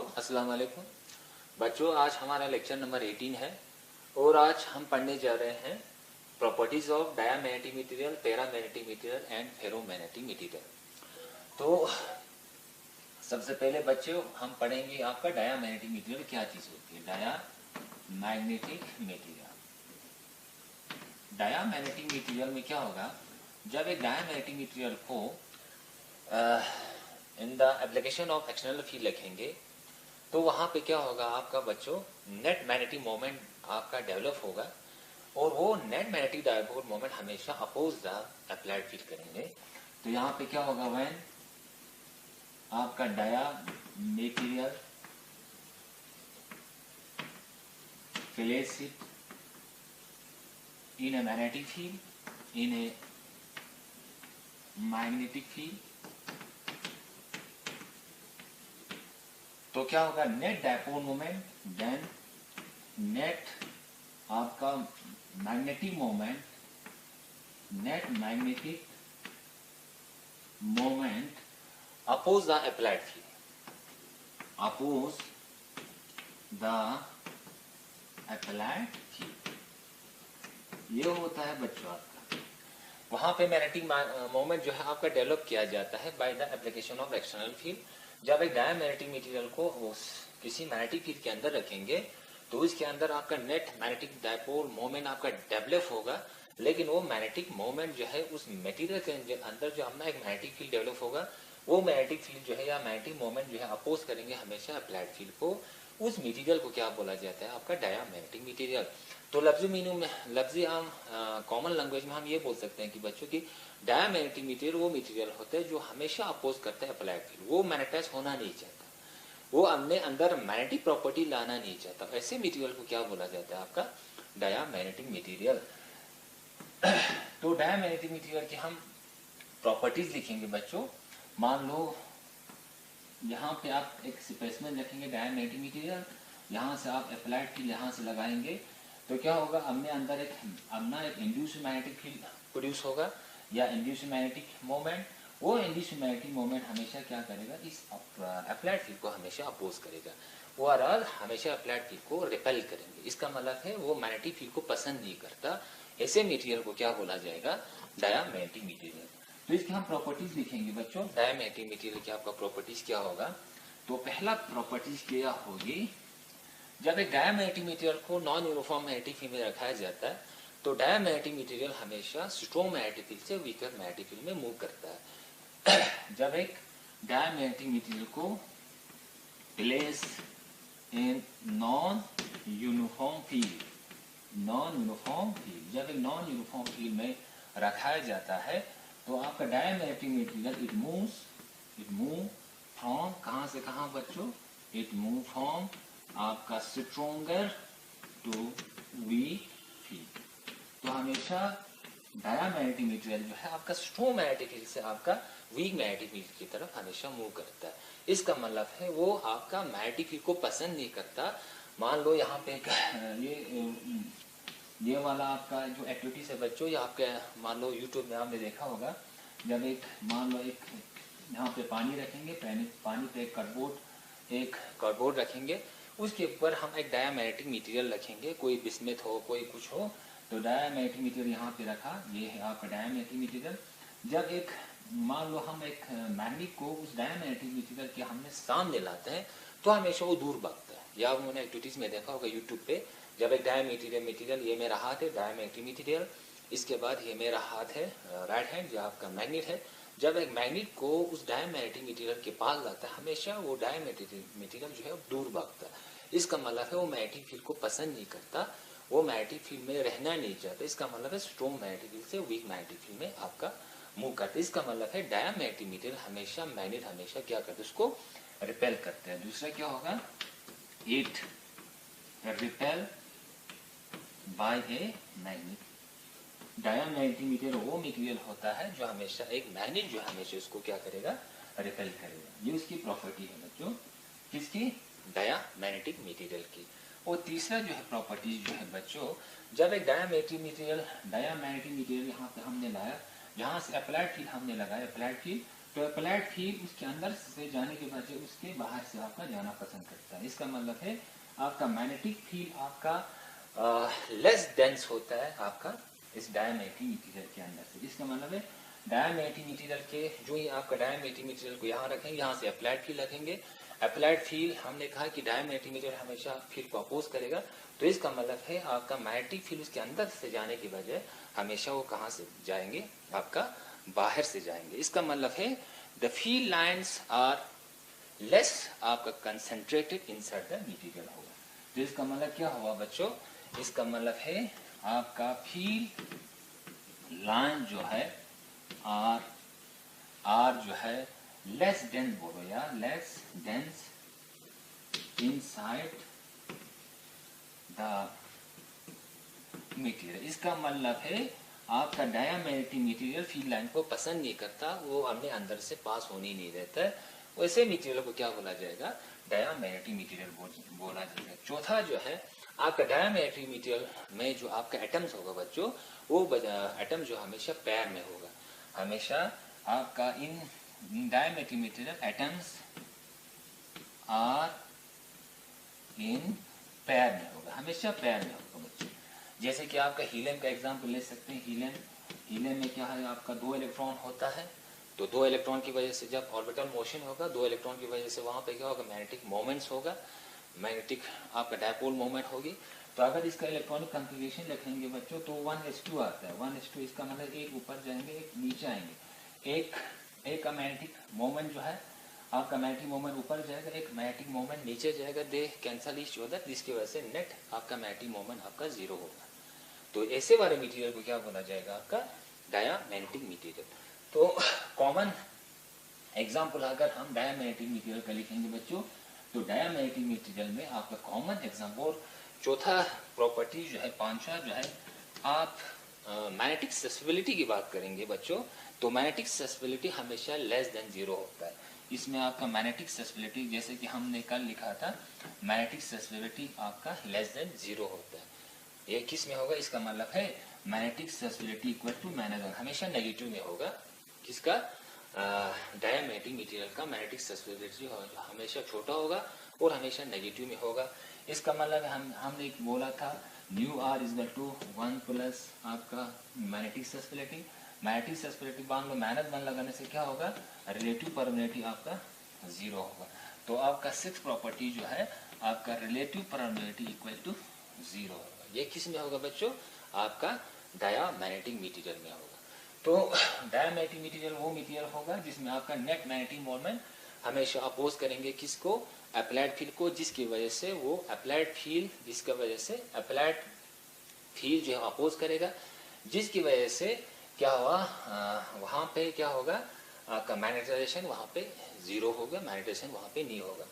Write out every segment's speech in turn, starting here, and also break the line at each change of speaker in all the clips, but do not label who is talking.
अस्सलाम वालेकुम बच्चों, आज हमारा लेक्चर नंबर 18 है और आज हम पढ़ने जा रहे हैं properties of diamagnetic material, paramagnetic material and ferromagnetic material. तो सबसे पहले बच्चों हम पढ़ेंगे आपका डायामैग्नेटिक मटेरियल क्या चीज होती है। डायामैग्नेटिक मटेरियल, डायामैग्नेटिक मटेरियल में क्या होगा, जब एक डायामैग्नेटिक मटेरियल को in the application of external field रखेंगे तो वहां पे क्या होगा आपका बच्चों, नेट मैग्नेटिक मोमेंट आपका डेवलप होगा और वो नेट मैग्नेटिक डायपोल मोमेंट हमेशा अपोज द अप्लाइड फील्ड करेंगे। तो यहाँ पे क्या होगा, व्हेन आपका dia material place it in a magnetic field, in a magnetic field, तो क्या होगा, net dipole moment, then net आपका magnetic moment, net magnetic moment oppose the applied field, oppose the applied field. ये होता है बच्चों आपका, वहां पे मैग्नेटिक मोमेंट जो है आपका डेवलप किया जाता है by the application of external field. जब एक डायामैग्नेटिक मटेरियल को किसी मैग्नेटिक फील्ड के अंदर रखेंगे तो इसके अंदर आपका नेट मैग्नेटिक डायपोल मोमेंट आपका डेवलप होगा, लेकिन वो मैग्नेटिक मोमेंट जो है उस मटेरियल के अंदर जो अपना एक मैग्नेटिक फील्ड डेवलप होगा, वो मैग्नेटिक फील्ड जो है या मैग्नेटिक मोमेंट जो है अपोज करेंगे हमेशा अप्लाइड फील्ड को। उस मटेरियल को क्या बोला जाता है, आपका डायामैग्नेटिक मटेरियल। तो लफ्जी मीनिंग में, लफ्जी आम कॉमन लैंग्वेज में हम ये बोल सकते हैं कि बच्चों की डायामैग्नेटिक मटेरियल वो मटेरियल होता है जो हमेशा अपोज करता है अप्लाइड फील्ड, वो मैग्नेटाइज होना नहीं चाहता, वो अपने अंदर मैग्नेटिक प्रॉपर्टी लाना नहीं चाहता। ऐसे मटेरियल को क्या बोला जाता है, आपका डायामैग्नेटिक मटेरियल। तो डायामैग्नेटिक मटेरियल की हम प्रॉपर्टीज लिखेंगे बच्चों। मान लो यहाँ पे आप एक स्पेसिमेन रखेंगे डायामैग्नेटिक मटेरियल, यहाँ से आप अप्लाइड फील्ड यहाँ से लगाएंगे तो क्या होगा, अपने अंदर एक इंड्यूस मैग्नेटिक फील्ड प्रोड्यूस होगा या इंड्यूस मैग्नेटिक मोमेंट। वो इंड्यूस मैग्नेटिक मोमेंट हमेशा क्या करेगा, इस अप्लाइड फील्ड को हमेशा अपोज करेगा, वो आर हमेशा अप्लाइड फील्ड को रिपेल करेंगे। इसका मतलब है वो मैग्नेटिक फील्ड को पसंद नहीं करता। ऐसे मटेरियल को क्या बोला जाएगा, डायामैग्नेटिक मटेरियल। तो इसकी हम प्रॉपर्टीज लिखेंगे बच्चों। डायामैग्नेटिक मटेरियल की आपका प्रॉपर्टीज क्या होगा, तो पहला प्रॉपर्टीज क्या होगी, जब एक डायामैग्नेटिक मटेरियल को नॉन यूनिफॉर्म मैग्नेटिक फील्ड में रखा जाता है तो डायामैग्नेटिक मटेरियल हमेशा स्ट्रॉन्ग मैग्नेटिक फील्ड से वीकर मैग्नेटिक फील्ड में मूव करता है। जब एक डायामैग्नेटिक मटेरियल को place in non uniform field, non uniform field, जब एक नॉन यूनिफॉर्म फील्ड में रखा जाता है तो आपका diamagnetic material it move from, कहां से कहां बच्चों, इट मूव फ्रॉम आपका स्ट्रोंगर टू वीक फील्ड। तो हमेशा डायामैग्नेटिक मटेरियल जो है आपका स्ट्रॉन्ग मैग्नेटिक फील्ड से आपका वीक मैग्नेटिक फील्ड की तरफ हमेशा मूव करता है। इसका मतलब है वो आपका मैग्नेटिक फील्ड को पसंद नहीं करता। मान लो यहाँ पे ये वाला आपका जो एक्टिविटीज है बच्चों, ये आपके मान लो यूट्यूब में आपने देखा होगा, जब एक मान लो एक यहाँ पे पानी रखेंगे, पानी पे एक कार्डबोर्ड रखेंगे, उसके ऊपर हम एक डायामैग्नेटिक मटेरियल रखेंगे, कोई बिस्मिथ हो कोई कुछ हो, तो डायामैग्नेटिक मटेरियल यहाँ पे रखा, ये है आपका डायामैग्नेटिक मटेरियल। जब एक मान लो हम एक मैग्नेट को उस डायामैग्नेटिक मटेरियल के हमने सामने लाते हैं तो हमेशा वो दूर भागता है। या उन्होंने एक्टिविटीज में देखा होगा यूट्यूब पे, जब एक मटेरियल ये मेरा हाथ है डायामैग्नेटिक मटेरियल, इसके बाद ये मेरा हाथ है राइट हैंड जो आपका मैग्नेट है। जब एक मैग्नेट को उस डायामैग्नेटिक मटेरियल के पास लाता है हमेशा वो डायामैग्नेटिक मटेरियल जो है दूर भागता है। इसका मतलब है वो मैग्नेटिक फील्ड को पसंद नहीं करता, वो मैग्नेटिक फील्ड में रहना नहीं चाहता। इसका मतलब है स्ट्रॉन्ग मैग्नेटिक फील्ड से वीक मैग्नेटिक फील्ड में आपका मूव करता है। इसका मतलब है डायामैग्नेटिक मटेरियल हमेशा मैग्नेट हमेशा क्या करते हैं, उसको रिपेल करते हैं। दूसरा क्या होगा, it repel by a magnet. Diamagnetic material वो मटेरियल होता है जो हमेशा एक मैग्नेट जो हमेशा उसको क्या करेगा, रिपेल करेगा। ये उसकी प्रॉपर्टी है बच्चों, किसकी, डायामैग्नेटिक मटेरियल की। और तीसरा जो है प्रॉपर्टीज जो है बच्चों, जब एक डायामैग्नेटिक मटेरियल यहाँ पे हमने लाया, जहां से अप्लाइड फील्ड हमने लगाया अप्लाइड फील्ड, तो अप्लाइड फील्ड उसके अंदर से जाने के बजाय उसके बाहर से आपका जाना पसंद करता है। इसका मतलब है आपका मैग्नेटिक फील्ड आपका लेस डेंस होता है आपका इस डायमैग्नेटिक मटेरियल के अंदर से। इसका मतलब है डायमैग्नेटिक मटेरियल के जो ही आपका डायमैग्नेटिक मटेरियल को यहाँ रखेंगे, यहाँ से अप्लाइड फील्ड रखेंगे। अप्लाइड फील्ड हमने कहा कि डायमैग्नेटिक मटेरियल हमेशा फील्ड को अपोज करेगा, तो इसका मतलब है आपका मैग्नेटिक फील्ड उसके अंदर से जाने के बजाय हमेशा वो कहाँ से जाएंगे, आपका बाहर से जाएंगे। इसका मतलब है the field lines are less आपका कंसेंट्रेटेड इनसाइड द मटेरियल होगा। तो इसका मतलब क्या हुआ बच्चों, इसका मतलब है आपका फील्ड लाइन जो है आर जो है लेस डेंस, बोलो यार, less dense inside the material. इसका मतलब है आपका डायमैग्नेटिक मटेरियल फील्ड लाइन को पसंद नहीं करता, वो हमने अंदर से पास होने ही नहीं देता है। वैसे मटेरियल को क्या बोला जाएगा, डायमैग्नेटिक मटेरियल बोला जाएगा। चौथा जो है आपका डायमैग्नेटिक मटेरियल में जो आपका एटम्स होगा बच्चों, वो एटम जो हमेशा पैर में होगा। हमेशा आपका in diamagnetic material atoms are in pair में होगा, हमेशा पैर में होगा बच्चों। जैसे कि आपका हीलियम का एग्जांपल ले सकते हैं। हीलियम में क्या है, आपका 2 इलेक्ट्रॉन होता है, तो 2 इलेक्ट्रॉन की वजह से जब ऑर्बिटल मोशन होगा, 2 इलेक्ट्रॉन की वजह से वहां पे क्या होगा, मैग्नेटिक मोमेंट्स होगा, मैग्नेटिक आपका डायपोल मोमेंट होगी। तो अगर इसका इलेक्ट्रॉनिक कॉन्फ़िगरेशन रखेंगे बच्चों तो 1s2 आता है। 1s2 इसका मतलब एक ऊपर जाएंगे एक नीचे आएंगे। एक का मैग्नेटिक मोमेंट जो है आपका मैग्नेटिक मोमेंट ऊपर जाएगा, एक मैग्नेटिक मोमेंट नीचे जाएगा, दे कैंसल ईच अदर, जिसकी वजह से नेट आपका मैग्नेटिक मोमेंट आपका 0 होगा। तो ऐसे वाले मटेरियल को क्या बोला जाएगा, आपका डायमैग्नेटिक मटेरियल। तो कॉमन एग्जांपल अगर हम डायमैग्नेटिक मटेरियल का लिखेंगे बच्चों, तो डायमैग्नेटिक मटेरियल में आपका कॉमन एग्जांपल चौथा प्रॉपर्टी जो है, पांचवा जो है, आप मैग्नेटिक ससेसिबिलिटी की बात करेंगे बच्चों, तो मैग्नेटिक ससेसिबिलिटी हमेशा लेस देन 0 होता है। इसमें आपका मैग्नेटिक ससेसिबिलिटी जैसे कि हमने कल लिखा था, मैग्नेटिक ससेसिबिलिटी आपका लेस देन 0 होता है। ये किस में होगा, इसका मतलब है मैग्नेटिक ससेसिबिलिटी इक्वल टू -1 हमेशा नेगेटिव में होगा। किसका, डायमैग्नेटिक मटेरियल का मैग्नेटिक ससेसिबिलिटी हमेशा छोटा होगा और हमेशा नेगेटिव में होगा। इसका मतलब हमने एक बोला था mu r is to 1 plus आपका मैग्नेटिक ससेसिबिलिटी। मैग्नेटिक ससेसिबिलिटी बांध लो, -1 लगाने से क्या होगा, रिलेटिव परमिटिविटी आपका 0 होगा। तो आपका 6th प्रॉपर्टी जो है आपका रिलेटिव परमिटिविटी इक्वल टू 0 होगा। ये किस में होगा बच्चों, आपका डायमैग्नेटिक मटेरियल में होगा। तो डायमैग्नेटिक मटेरियल वो मटेरियल होगा जिसमें आपका नेट मैग्नेटिक मोमेंट हमेशा अपोज करेंगे किसको, अप्लाइड फील्ड को, जिसकी वजह से वो अप्लाइड फील्ड, जिसकी वजह से अप्लाइड फील्ड जो है अपोज करेगा, जिसकी वजह से क्या हुआ, वहां पे क्या होगा, आपका मैग्नेटाइजेशन वहां पे 0 होगा, मैग्नेटाइजेशन वहां पे नहीं होगा।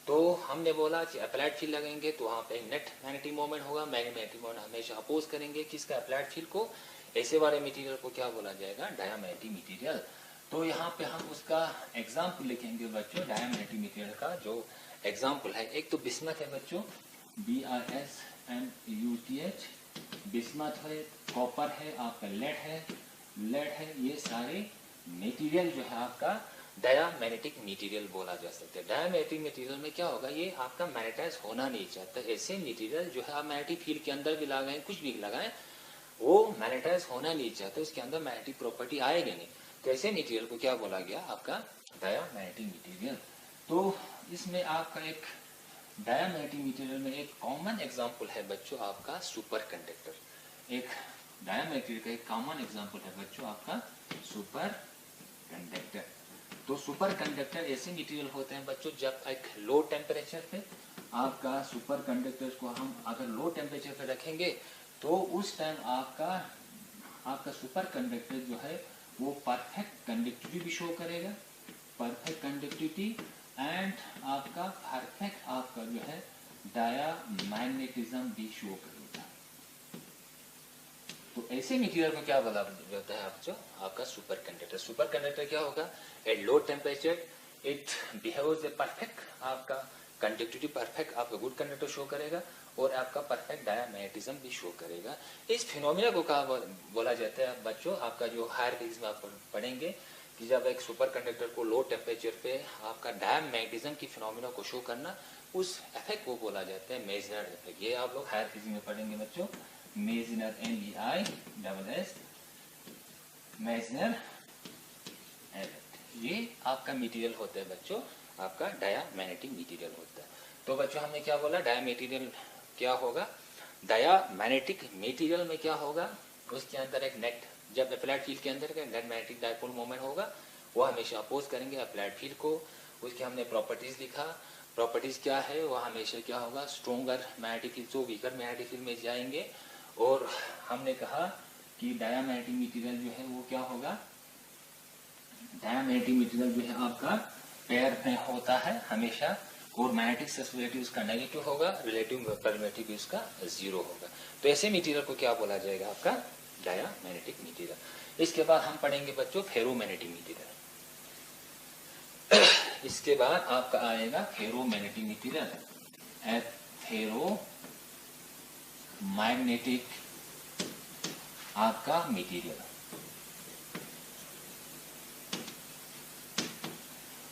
तो हमने बोला कि अप्लाइड फील्ड लगेंगे तो वहां पे नेट मैग्नेटिक मोमेंट होगा, मैग्नेटिक मोमेंट हमेशा अपोज करेंगे किसका, अप्लाइड फील्ड को। ऐसे वाले मटेरियल को क्या बोला जाएगा, डायमैग्नेटिक मटेरियल। तो यहाँ पे हम उसका एग्जाम्पल लिखेंगे बच्चों, डायमैग्नेटिक मटेरियल का जो एग्जाम्पल है, एक तो बिस्मथ है बच्चों, BISMUTH, बिस्मथ है, कॉपर है, आपका लेड है, ये सारे मटेरियल जो है आपका डायमैग्नेटिक मटेरियल बोला जा सकता है। डायमैग्नेटिक मटेरियल में क्या होगा, ये आपका मैग्नेटाइज होना नहीं चाहता। ऐसे मटेरियल जो है आप मैग्नेटिक फील्ड के अंदर भी लगाएं, कुछ भी लगाएं, वो मैग्नेटाइज होना नहीं चाहता, उसके अंदर मैग्नेटिक प्रॉपर्टी आएगी नहीं। तो ऐसे मटेरियल को क्या बोला गया, आपका डायमैग्नेटिक मटेरियल। तो इसमें आपका एक डायमैग्नेटिक मटेरियल में एक कॉमन एग्जांपल है बच्चों आपका सुपर कंडक्टर। एक डायमैग्नेटिक का एक कॉमन एग्जांपल है बच्चों आपका सुपर कंडक्टर। तो सुपर कंडक्टर ऐसे मटेरियल होते हैं बच्चों, जब एक लो टेम्परेचर पे आपका सुपर कंडक्टर को हम अगर लो टेम्परेचर पे रखेंगे तो उस टाइम आपका सुपर कंडक्टर जो है वो परफेक्ट कंडक्टिविटी भी शो करेगा, परफेक्ट कंडक्टिविटी एंड आपका परफेक्ट आपका जो है डायमैग्नेटिज्म भी शो करेगा। तो ऐसे मटेरियल को क्या बोला जाता है आप, जो आपका सुपर कंडक्टर। सुपर कंडक्टर क्या होगा, at low temperature it behaves a perfect, आपका कंडक्टिविटी परफेक्ट आपका गुड कंडक्टर शो करेगा और आपका परफेक्ट डायमैग्नेटिज्म भी शो करेगा। इस फिनोमिना को क्या बोला जाता है बच्चों, आपका जो हायर फिजिक्स में आप पढ़ेंगे कि जब एक सुपर कंडक्टर को लो टेम्परेचर पे आपका डायमैग्नेटिज्म की फिनोमिना को शो करना, उस इफेक्ट को बोला जाता है मेजनर इफेक्ट। ये आप लोग हायर फिजिक्स में पढ़ेंगे बच्चों, मेजनर MEISS मेजनर इफेक्ट। ये आपका मटेरियल होता है बच्चों, आपका डायामैग्नेटिक मटेरियल होता है। तो बच्चों हमने क्या बोला, डायामैटेरियल क्या होगा, डायामैग्नेटिक मटेरियल में क्या होगा, उसके अंदर एक नेट, जब अप्लाइड फील्ड के अंदर नेट मैग्नेटिक डायपोल मोमेंट होगा, वो हमेशा अपोज करेंगे अप्लाइड फील्ड को। उसके हमने प्रॉपर्टीज लिखा, प्रॉपर्टीज क्या है, वो हमेशा क्या होगा, स्ट्रोंगर मैग्नेटिक फील्ड से वीकर मैग्नेटिक फील्ड में जाएंगे। और हमने कहा कि डायामैग्नेटिक मटेरियल जो है वो क्या होगा, डायामैग्नेटिक मटेरियल जो है आपका पेयर में होता है हमेशा, और मैग्नेटिक सस्पेसिबिलिटी उसका नेगेटिव होगा, रिलेटिव परमिटिविटी उसका 0 होगा। तो ऐसे मटेरियल को क्या बोला जाएगा, आपका डायामैग्नेटिक मटेरियल। इसके बाद हम पढ़ेंगे बच्चों फेरोमैग्नेटिक मटेरियल। इसके बाद आपका आएगा फेरोमैग्नेटिक मटेरियल, फेरोमैग्नेटिक आपका मटेरियल।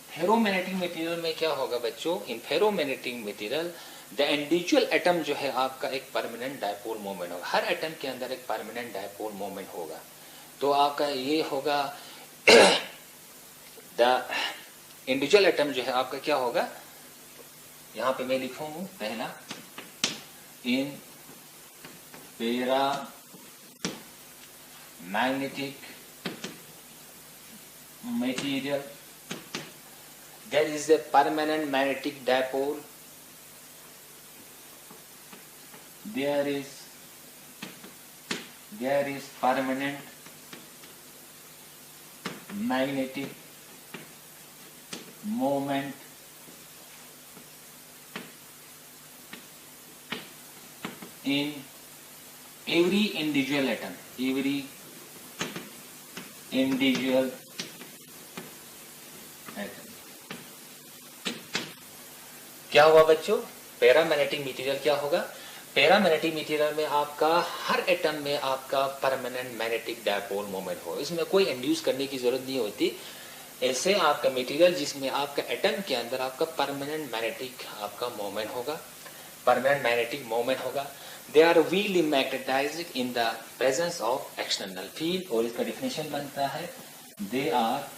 फेरोमैग्नेटिक मटेरियल में क्या होगा बच्चों, in ferromagnetic material the individual atom जो है आपका एक परमानेंट डायपोल मोमेंट होगा, हर एटम के अंदर एक परमानेंट डायपोल मोमेंट होगा। तो आपका ये होगा द इंडिविजुअल एटम जो है आपका क्या होगा, यहां पे मैं लिखूंगा पहला, इन पेरा magnetic material there is a permanent magnetic dipole, there is permanent magnetic moment in every individual atom, every individual atom। क्या हुआ बच्चों, पैरामैग्नेटिक मटेरियल क्या होगा, पैरामैग्नेटिक मटेरियल में आपका हर एटम में आपका परमानेंट मैग्नेटिक डायपोल मोमेंट हो, इसमें कोई इंड्यूस करने की जरूरत नहीं होती। ऐसे आपका मटेरियल जिसमें आपका एटम के अंदर आपका परमानेंट मैग्नेटिक आपका मोमेंट होगा, परमानेंट मैग्नेटिक मोमेंट होगा। They are weakly magnetised in the presence of external field, और इसका डिफिनेशन बनता है दे आर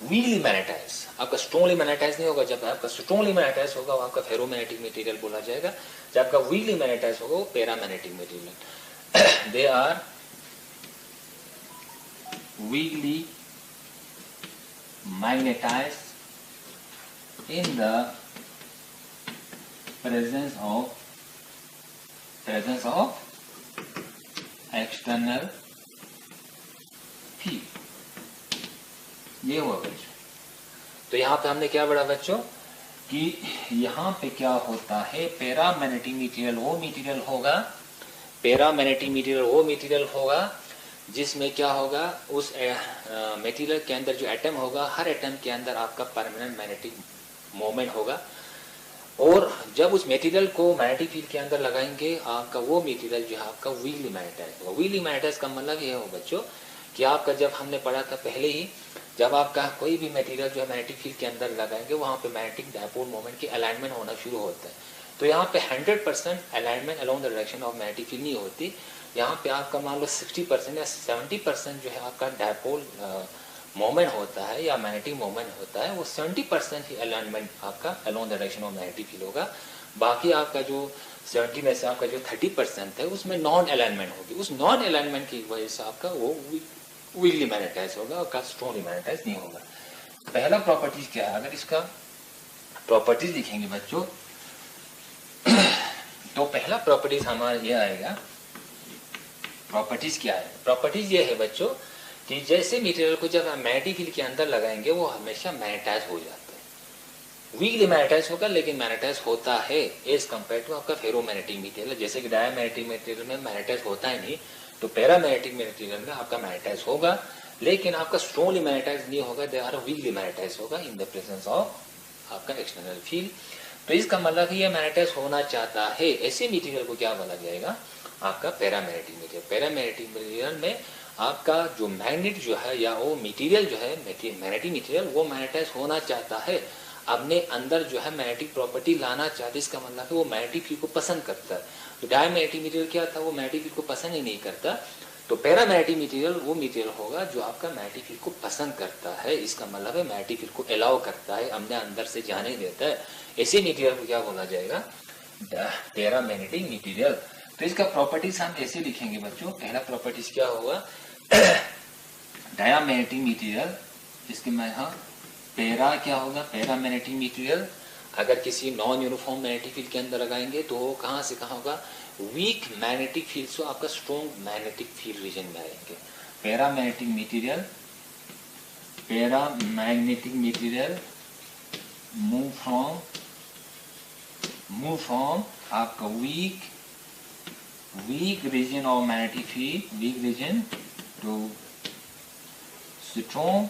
वीकली मैग्नेटाइज। आपका स्ट्रॉन्गली मैग्नेटाइज नहीं होगा, जब आपका स्ट्रॉन्गली मैग्नेटाइज होगा वो आपका फेरोमैग्नेटिक मटेरियल बोला जाएगा, जब आपका वीकली मैग्नेटाइज होगा वो paramagnetic material. They are weakly magnetise in the presence of external field. ये हुआ बच्चों। तो यहाँ पे हमने क्या पढ़ा बच्चों, कि यहाँ पे क्या होता है, पैरामैग्नेटिक मटेरियल वो मटेरियल होगा, पैरामैग्नेटिक मटेरियल वो मटेरियल होगा जिसमें क्या होगा, उस मटेरियल के अंदर जो एटम होगा, हर एटम के अंदर आपका परमानेंट मैग्नेटिक मोमेंट होगा। और जब उस मटेरियल को मैग्नेटिक फील्ड के अंदर लगाएंगे, आपका वो मटेरियल जो है आपका वीकली मैग्नेटाइज होगा। वीकली मैग्नेटाइज का मतलब ये हो बच्चों कि आपका, जब हमने पढ़ा था पहले ही, जब आपका कोई भी मटेरियल जो है मैग्नेटिक फील्ड के अंदर लगाएंगे, वहां पे मैग्नेटिक डायपोल मोमेंट की अलाइनमेंट होना शुरू होता है। तो यहाँ पे 100% alignment along the direction of magnetic field नहीं होती। यहाँ पे आपका मान लो 60% या 70% जो है आपका डायपोल मोमेंट होता है या मैग्नेटिक मोमेंट होता है, वो 70% ही अलाइनमेंट आपका along the direction of magnetic field होगा। बाकी आपका जो 70 में से आपका जो 30% है उसमें नॉन अलाइनमेंट होगी। उस नॉन अलाइनमेंट की वजह से आपका वो वीकली मैग्नेटाइज होगा और स्ट्रॉन्गली मैग्नेटाइज नहीं होगा। पहला प्रॉपर्टीज क्या है, अगर इसका प्रॉपर्टीज लिखेंगे बच्चों तो पहला प्रॉपर्टीज हमारा ये आएगा। प्रॉपर्टीज क्या है, प्रॉपर्टीज ये है बच्चों कि जैसे मटेरियल को जब हम मैग्नेटिक फील्ड के अंदर लगाएंगे वो हमेशा मैग्नेटाइज हो जाता है। वीकली मैग्नेटाइज होगा लेकिन मैग्नेटाइज होता है एज कम्पेयर टू आपका फेरोमैग्नेटिक मटेरियल। जैसे कि डायमैग्नेटिक मटेरियल में मैग्नेटाइज होता है नहीं, तो पैरामैग्नेटिक मटेरियल में आपका मैग्नेटाइज होगा लेकिन आपका स्ट्रॉन्गली मैग्नेटाइज नहीं होगा, दे आर वीकली मैग्नेटाइज होगा इन द प्रेजेंस ऑफ आपका एक्सटर्नल फील्ड। तो इसका मतलब ये मैग्नेटाइज होना चाहता है, ऐसे मटेरियल को क्या बोला जाएगा, आपका पैरामैग्नेटिक मटेरियल। पैरामैग्नेटिक मटेरियल में आपका जो मैग्नेट जो है या वो मटेरियल जो है मैग्नेटिक मटेरियल वो मैग्नेटाइज होना चाहता है, अपने अंदर जो है मैग्नेटिक प्रॉपर्टी लाना चाहता है, इसका मतलब है वो मैग्नेटिक फील्ड को पसंद करता है। तो डायमैग्नेटिक मटेरियल क्या था, वो मैग्नेटिक फील्ड को पसंद ही नहीं करता। तो पैरामैग्नेटिक मटेरियल वो मटेरियल होगा जो आपका मैग्नेटिक फील्ड को पसंद करता है, इसका मतलब है मैग्नेटिक फील्ड को अलाउ करता है, अपने अंदर से जाने देता है। ऐसे मटेरियल को क्या बोला जाएगा, पैरामैग्नेटिक मटेरियल। तो इसका प्रॉपर्टीज हम ऐसे लिखेंगे बच्चों। पहला प्रॉपर्टीज क्या होगा, डायमैग्नेटिक मटेरियल, इसके में हाँ पैरा क्या होगा, पैरामैग्नेटिक मटेरियल अगर किसी नॉन यूनिफॉर्म मैग्नेटिक फील्ड के अंदर लगाएंगे तो वो कहाँ से कहाँ होगा, वीक मैग्नेटिक फील्ड से आपका स्ट्रॉन्ग मैग्नेटिक फील्ड रीजन में आएंगे। पैरामैग्नेटिक मटेरियल मूव फ्रॉम आपका weak region of magnetic field, weak region to strong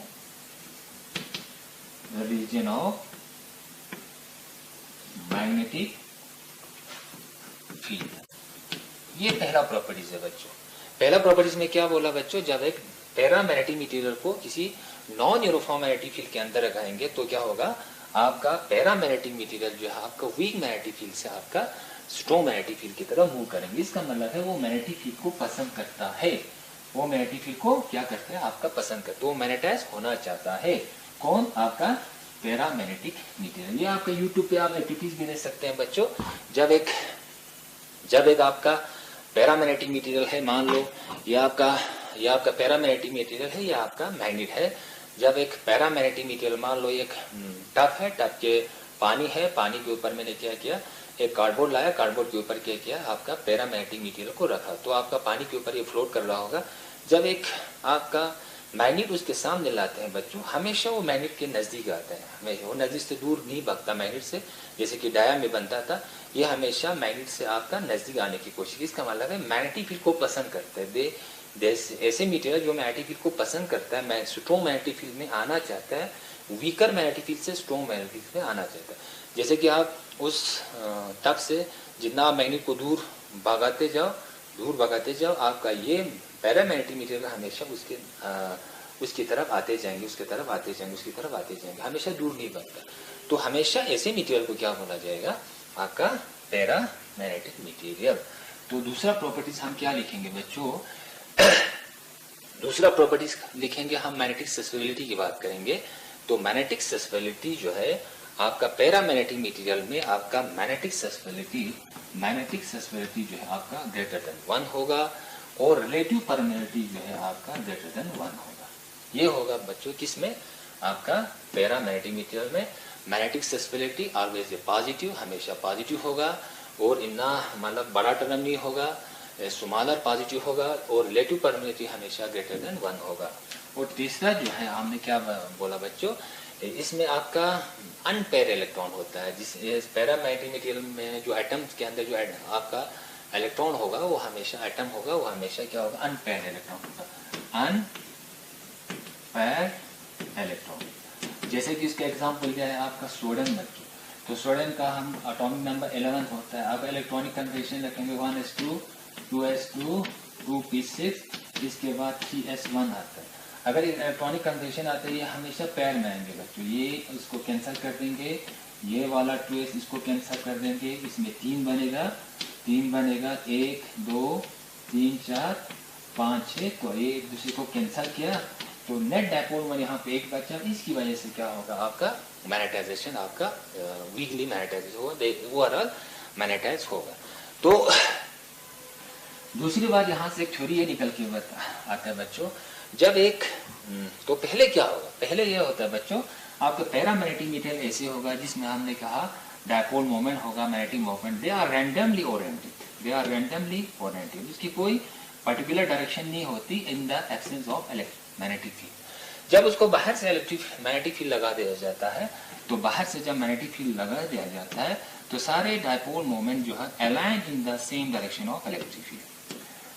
region of magnetic field. ये पहला प्रॉपर्टीज है बच्चों। पहला प्रॉपर्टीज में क्या बोला बच्चों, जब एक पैरामैग्नेटिक मटेरियल को किसी नॉन यूनिफॉर्म मैग्नेटिक फील्ड के अंदर लगाएंगे तो क्या होगा, आपका पैरामैग्नेटिक मटेरियल जो है आपका वीक मैग्नेटिक फील्ड से आपका स्ट्रॉन्ग मैग्नेटिक फील्ड की तरफ मूव करेंगे। इसका मतलब है वो मैग्नेटिक फील्ड को पसंद करता है, वो मैग्नेटिक फील्ड को क्या करता है, आपका पसंद करता है, वो मैग्नेटाइज होना चाहता है। कौन, आपका पैरामैग्नेटिक मटेरियल। ये आपका यूट्यूब पे आप एक्टिविटीज भी देख सकते हैं बच्चों। जब एक आपका पैरामैग्नेटिक मटेरियल है, मान लो ये आपका पैरामैग्नेटिक मटेरियल है, ये आपका मैग्नेट है। जब एक पैरामैग्नेटिक मटेरियल, मान लो एक टब है, टब के पानी है, पानी के ऊपर मैंने क्या किया, एक कार्डबोर्ड लाया, कार्डबोर्ड के ऊपर क्या किया, आपका पैरामैग्नेटिक मटेरियल को रखा, तो आपका पानी के ऊपर ये फ्लोट कर रहा होगा। जब एक आपका मैग्नेट उसके सामने लाते हैं बच्चों, हमेशा वो मैग्नेट के नजदीक आता है, हमेशा वो नजदीक से दूर नहीं भागता मैग्नेट से, जैसे कि डाया में बनता था, ये हमेशा मैग्नेट से आपका नजदीक आने की कोशिश। इसका मतलब है मैग्नेटिक फील्ड को पसंद करते हैं। ऐसे मटेरियल जो मैग्नेटिक फील्ड को पसंद करता है, स्ट्रॉन्ग मैग्नेटिक फील्ड में आना चाहता है, वीकर मैग्नेटिक फील्ड से स्ट्रॉन्ग मैग्नेटिक फील्ड में आना चाहता है। जैसे कि आप उस टब से जितना आप मैग्नेट को दूर भगाते जाओ, आपका ये पैरामैग्नेटिक मटेरियल हमेशा उसकी तरफ आते जाएंगे, हमेशा दूर नहीं बनता। तो हमेशा ऐसे मटेरियल को क्या बोला जाएगा, आपका पैरामैग्नेटिक मटेरियल। तो दूसरा प्रॉपर्टीज हम क्या लिखेंगे बच्चों, दूसरा प्रॉपर्टीज लिखेंगे हम मैग्नेटिक ससेप्टिबिलिटी की बात करेंगे। तो मैग्नेटिक ससेप्टिबिलिटी जो है आपका पैरामैग्नेटिक मटेरियल में, आपका मैग्नेटिक ससेप्टिबिलिटी जो है आपका ग्रेटर देन 1 होगा, और रिलेटिव परमिटिविटी जो है आपका ग्रेटर देन 1 होगा। ये होगा बच्चों किसमें, आपका पैरामैग्नेटिक मटेरियल में। मैग्नेटिक ससेप्टिबिलिटी ऑलवेज पॉजिटिव, हमेशा पॉजिटिव होगा, और इतना मतलब बड़ा टर्म नहीं होगा, स्मॉलर पॉजिटिव होगा, और रिलेटिव परमिटिविटी हमेशा ग्रेटर देन 1 होगा। और तीसरा जो है हमने क्या बोला बच्चों, इसमें आपका अनपेयर इलेक्ट्रॉन होता है। जिस पैरामैग्नेटिक मटेरियल में जो एटम्स के अंदर जो आपका इलेक्ट्रॉन होगा, वो हमेशा एटम होगा, वो हमेशा क्या होगा, अनपेयर इलेक्ट्रॉन होगा, अनपेयर इलेक्ट्रॉन। जैसे कि इसका एग्जांपल क्या है आपका सोडियम मर्क्यूरी। तो सोडियम का हम एटॉमिक नंबर 11 होता है। अब इलेक्ट्रॉनिक कन्फिगरेशन रखेंगे 1s2 2s2 2p6, इसके बाद 3s1 आता है। अगर इलेक्ट्रॉनिक कन्फिगरेशन आता है, ये हमेशा पैर में आएंगे बच्चों। ये इसको कैंसिल कर देंगे, ये वाला 2s इसको कैंसिल कर देंगे, इसमें 3 बनेगा 1 2 3 4 5 6, तो ये एक दूसरे को कैंसिल किया, तो नेट डायपोल में यहाँ पे 1 बचा। इसकी वजह से क्या होगा, आपका मैग्नेटाइजेशन आपका वीकली मैग्नेटाइज होगा, ओवरऑल मैग्नेटाइज होगा। तो दूसरी बात यहाँ से एक थ्योरी ये निकल के आता है बच्चों, जब एक तो पहले क्या होगा, पहले ये होता है बच्चों, आपका पैरामैग्नेटिक मटेरियल ऐसे होगा जिसमें हमने कहा डायपोल मोमेंट होगा, magnetic moment, they are randomly oriented, इसकी कोई पर्टिकुलर डायरेक्शन नहीं होती in the absence of magnetic field. जब उसको बाहर से मैग्नेटिक फील्ड लगा दिया जाता है, तो बाहर से जब मैग्नेटिक फील्ड लगा दिया जाता है, तो सारे डायपोल मोमेंट जो है align in the same direction of electric field.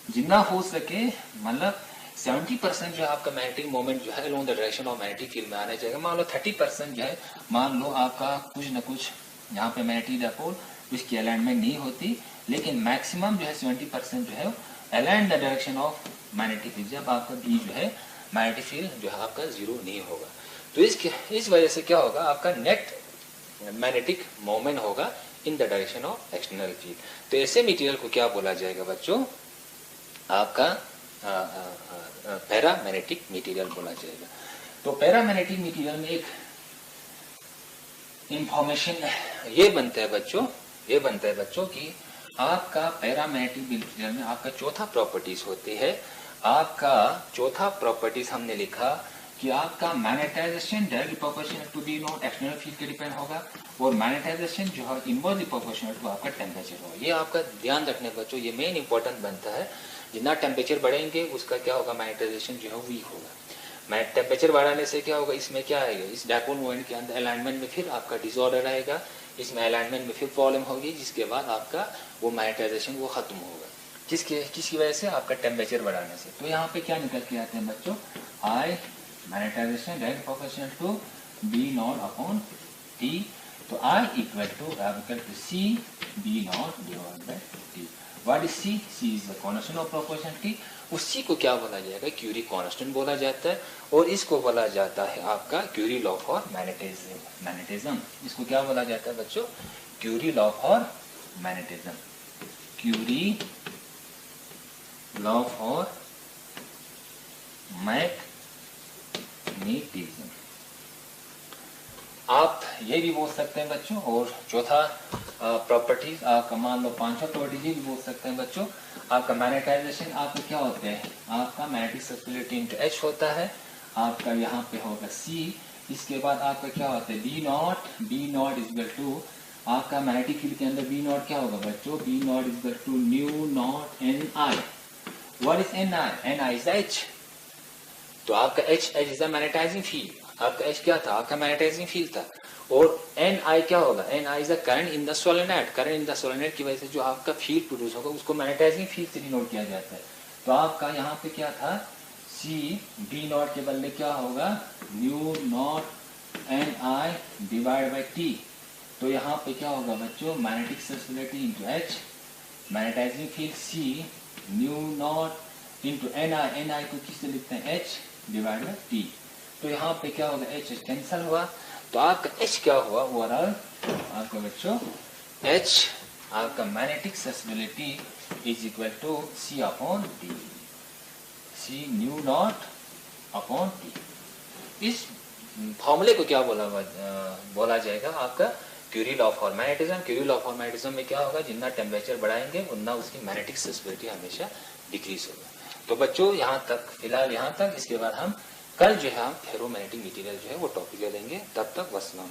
जितना हो सके मतलब 70% जो है आपका मैग्नेटिक मोमेंट जो है along the direction of magnetic field में आना चाहिए। मान लो 30% जो है, मान लो आपका कुछ न कुछ यहाँ पे मैग्नेटिक डायपोल उसकी अलाइनमेंट नहीं होती, लेकिन मैक्सिमम जो है 70% जो है align the direction of magnetic field, जब आपका बी जो है मैग्नेटिक फील्ड जो है आपका जीरो नहीं होगा। तो इस वजह से क्या होगा, आपका नेट मैग्नेटिक मोमेंट होगा in the direction of external field. तो ऐसे मटेरियल को क्या बोला जाएगा बच्चों, आपका पैरामैग्नेटिक मटेरियल बोला जाएगा। तो पैरामैग्नेटिक मटेरियल में एक इंफॉर्मेशन ये बनता है बच्चों कि आपका पैरामैग्नेटिक मटेरियल में आपका चौथा प्रॉपर्टीज होती है। आपका चौथा प्रॉपर्टीज हमने लिखा कि आपका magnetisation directly proportional to B naught external field के डिपेंड होगा, और मैग्नेटाइजेशन जो है इनवर्सली प्रोपोर्शनल टू आपका टेम्परेचर होगा। ये आपका ध्यान रखने बच्चों, ये मेन इंपॉर्टेंट बनता है। जितना टेम्परेचर बढ़ेंगे उसका क्या होगा, मैग्नेटाइजेशन जो है वीक होगा। टेम्परेचर बढ़ाने से क्या होगा, इसमें क्या आएगा, इस डायपोल मोमेंट के अंदर अलाइनमेंट में फिर आपका डिसऑर्डर आएगा, इसमें अलाइनमेंट में फिर प्रॉब्लम होगी, जिसके बाद आपका वो मैग्नेटाइजेशन वो खत्म होगा। किसकी वजह से, आपका टेम्परेचर बढ़ाने से। तो यहाँ पे क्या निकल के आते हैं बच्चों, I magnetization direct proportional to B naught upon T. तो I equal to C B naught divide by T. What is C? C is the constant of proportionality. उसी को क्या बोला जाएगा, क्यूरी कांस्टेंट बोला जाता है, और इसको बोला जाता है आपका क्यूरी लॉ फॉर मैग्नेटिज्म। इसको क्या बोला जाता है बच्चों, Curie law for magnetism. Curie law for magnetism आप ये भी बोल सकते हैं बच्चों। और चौथा प्रॉपर्टीज आपका, मान लो पांचवा प्रॉपर्टीज ये भी बोल सकते हैं बच्चों। आपका मैग्नेटाइजेशन आपका क्या होता है, आपका मैग्नेटिक सर्कुलेटिंग इनटू एच होता है, आपका यहाँ पे होगा सी। इसके बाद आपका क्या होता है, B naught is equal to आपका मैग्नेटिक फील्ड के अंदर बी नॉट क्या होगा बच्चों, B naught is equal to mu naught N I. What is n I? N I is H. तो आपका H is the magnetising field. आपका H क्या था, आपका मैग्नेटाइजिंग फील्ड था। और एन आई क्या होगा, n I is the current in the solenoid. Current in the solenoid की वजह से जो आपका फील्ड प्रोड्यूस होगा उसको मैग्नेटाइजिंग फील्ड से डिनोट किया जाता है। तो आपका यहाँ पे क्या था, सी बी नॉट के बदले क्या होगा, mu naught N I divide by T. तो यहाँ पे क्या होगा बच्चों, magnetic circulating into H, magnetizing field C mu naught into N I को किससे लिखते हैं, एच डिवाइड बाई टी। तो यहाँ पे क्या होगा, एच कैंसल हुआ। तो आपका एच क्या हुआ ओवरऑल, आपका बच्चों एच आपका magnetic susceptibility is equal to C upon T, C mu naught upon T. इस फॉर्मूले को क्या बोला जाएगा, आपका Curie law for magnetism. Curie law for magnetism में क्या होगा, जितना टेम्परेचर बढ़ाएंगे उतना उसकी मैग्नेटिक ससेप्टिबिलिटी हमेशा डिक्रीज होगा। तो बच्चों यहाँ तक, फिलहाल यहाँ तक। इसके बाद हम कल जो है हम फेरोमैग्नेटिक मटेरियल जो है वो टॉपिक ले लेंगे। तब तक वस्सलाम।